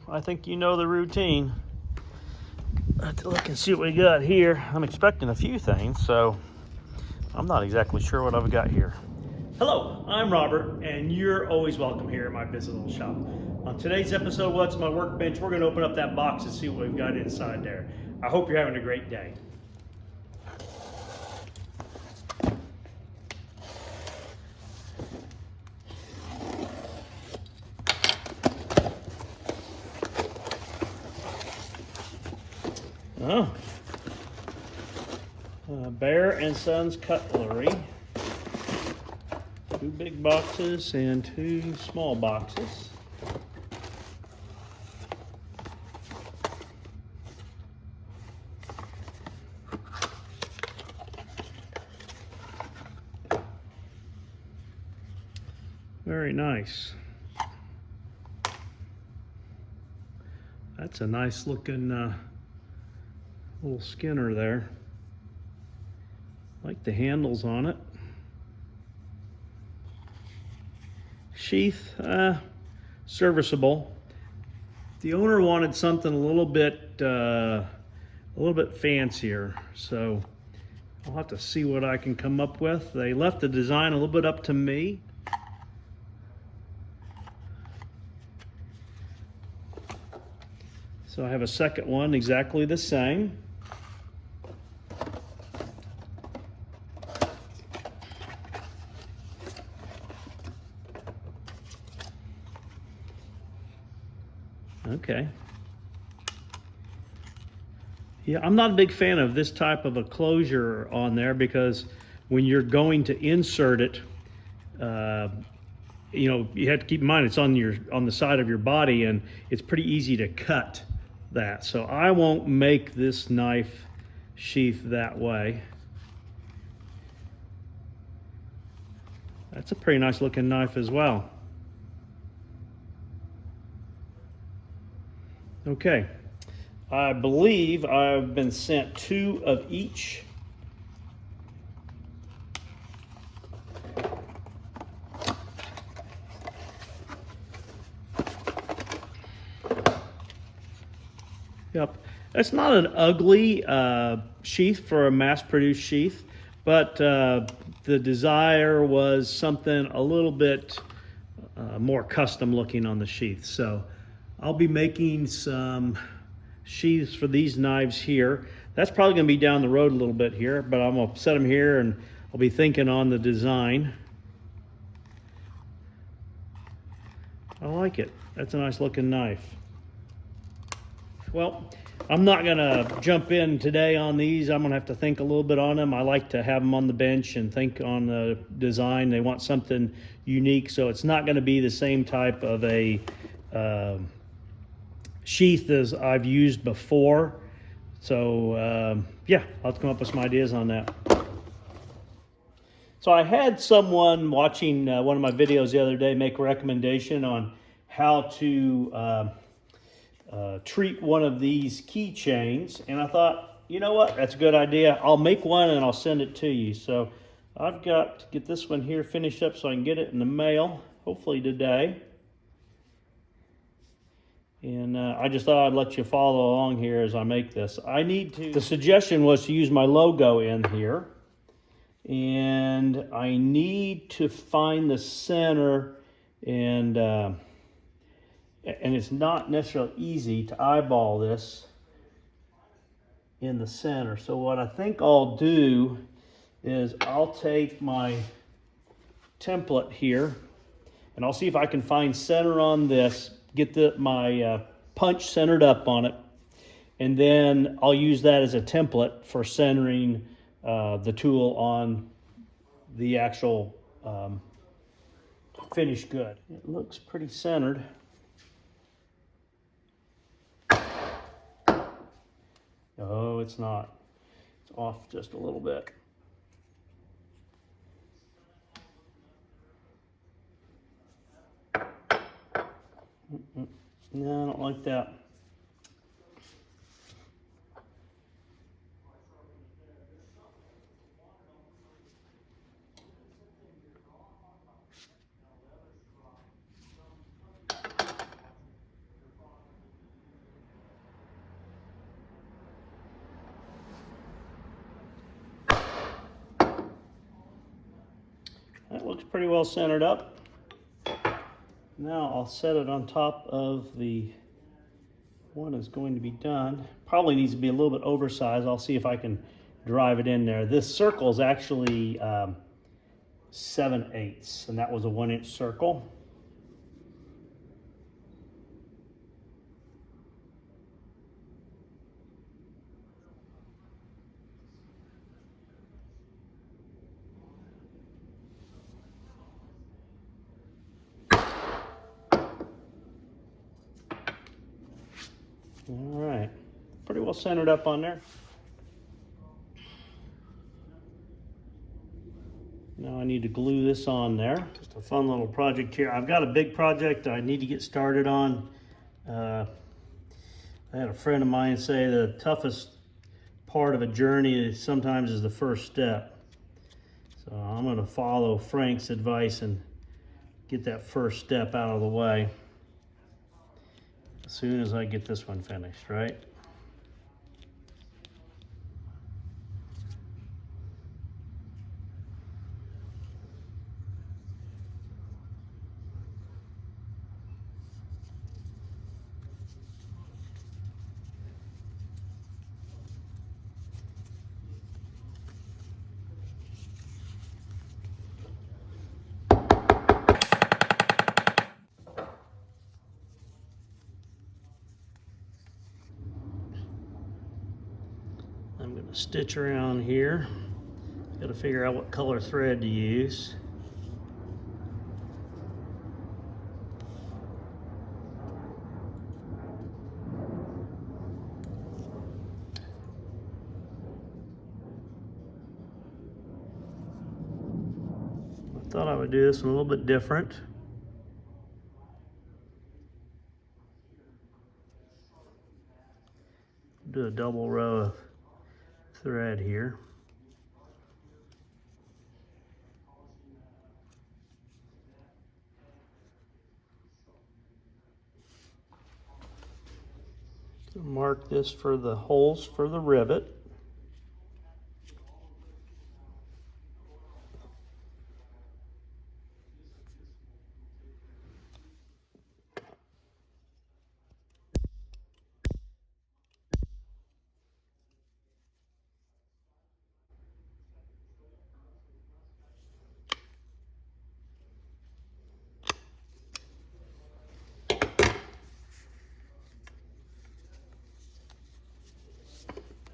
I think you know the routine. Let's look and see what we got here. I'm expecting a few things, so I'm not exactly sure what I've got here. Hello, I'm Robert, and you're always welcome here at my busy little shop. On today's episode of What's My Workbench, we're going to open up that box and see what we've got inside there. I hope you're having a great day. Oh, Bear and Sons Cutlery. 2 big boxes and 2 small boxes. Very nice. That's a nice looking little Skinner there. Like the handles on it. Sheath, serviceable. The owner wanted something a little bit fancier, so I'll have to see what I can come up with. They left the design a little bit up to me. So I have a second one exactly the same. Okay. Yeah, I'm not a big fan of this type of a closure on there because when you're going to insert it, you know, you have to keep in mind it's on the side of your body, and it's pretty easy to cut that. So I won't make this knife sheath that way. That's a pretty nice looking knife as well. Okay, I believe I've been sent 2 of each. Yep, that's not an ugly sheath for a mass-produced sheath, but the desire was something a little bit more custom looking on the sheath. So I'll be making some sheaths for these knives here. That's probably going to be down the road a little bit here, but I'm going to set them here and I'll be thinking on the design. I like it. That's a nice looking knife. Well, I'm not going to jump in today on these. I'm going to have to think a little bit on them. I like to have them on the bench and think on the design. They want something unique, so it's not going to be the same type of a sheath as I've used before. So yeah, I'll have to come up with some ideas on that. So I had someone watching one of my videos the other day make a recommendation on how to treat one of these keychains, and I thought, you know what, that's a good idea. I'll make one and I'll send it to you. So I've got to get this one here finished up so I can get it in the mail, hopefully today. And I just thought I'd let you follow along here as I make this. The suggestion was to use my logo in here. And I need to find the center, and it's not necessarily easy to eyeball this in the center. So what I think I'll do is I'll take my template here and I'll see if I can find center on this, get my punch centered up on it, and then I'll use that as a template for centering the tool on the actual finished good. It looks pretty centered. No, it's not. It's off just a little bit. No, I don't like that. looks pretty well centered up. Now I'll set it on top of the one that's going to be done. Probably needs to be a little bit oversized. I'll see if I can drive it in there. This circle is actually 7/8, and that was a 1-inch circle. All right, pretty well centered up on there. Now I need to glue this on there. Just a fun little project here. I've got a big project I need to get started on. I had a friend of mine say the toughest part of a journey sometimes is the first step. So I'm going to follow Frank's advice and get that first step out of the way as soon as I get this one finished, right? I'm going to stitch around here. Got to figure out what color thread to use. I thought I would do this one a little bit different. Do a double row of thread here. Mark this for the holes for the rivet.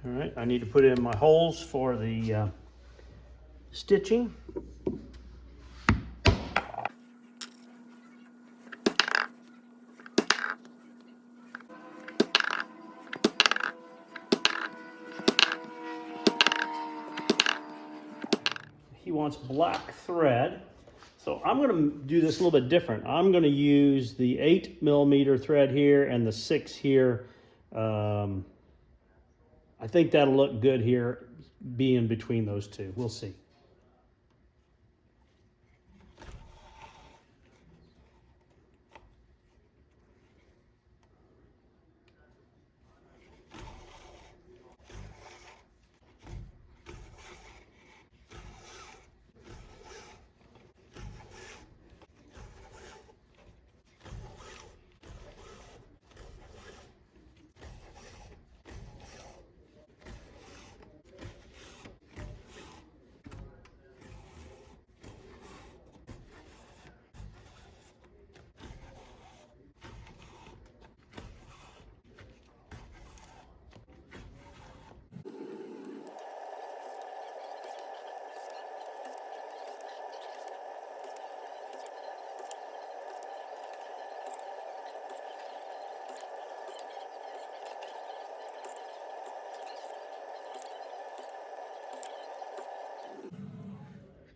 All right, I need to put in my holes for the stitching. He wants black thread. So I'm going to do this a little bit different. I'm going to use the 8mm thread here and the 6 here. I think that'll look good here, being between those two. We'll see.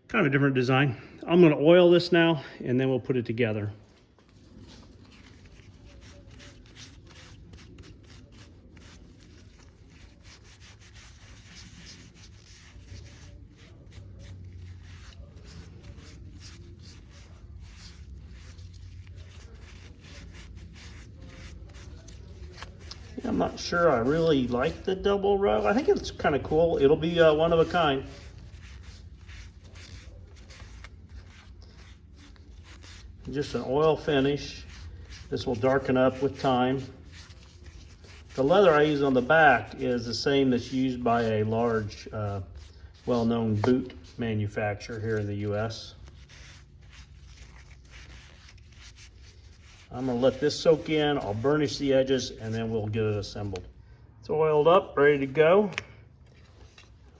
Kind of a different design. I'm going to oil this now, and then we'll put it together. I'm not sure I really like the double row. I think it's kind of cool. It'll be one of a kind. just an oil finish. This will darken up with time. The leather I use on the back is the same that's used by a large, well-known boot manufacturer here in the US. I'm gonna let this soak in, I'll burnish the edges, and then we'll get it assembled. It's oiled up, ready to go.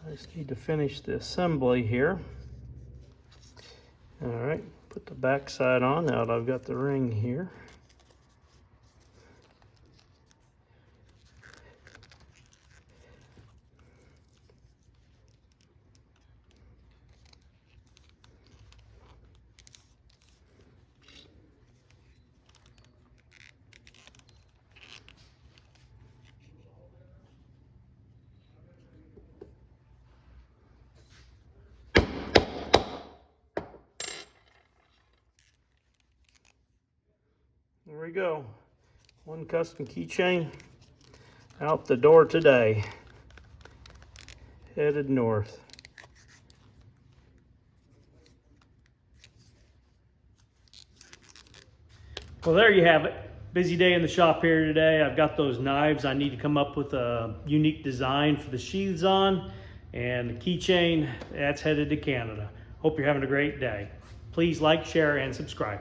I just need to finish the assembly here. All right, put the back side on now that I've got the ring here. There we go. One custom keychain out the door today. Headed north. Well, there you have it. Busy day in the shop here today. I've got those knives. I need to come up with a unique design for the sheaths on. And the keychain, that's headed to Canada. Hope you're having a great day. Please like, share, and subscribe.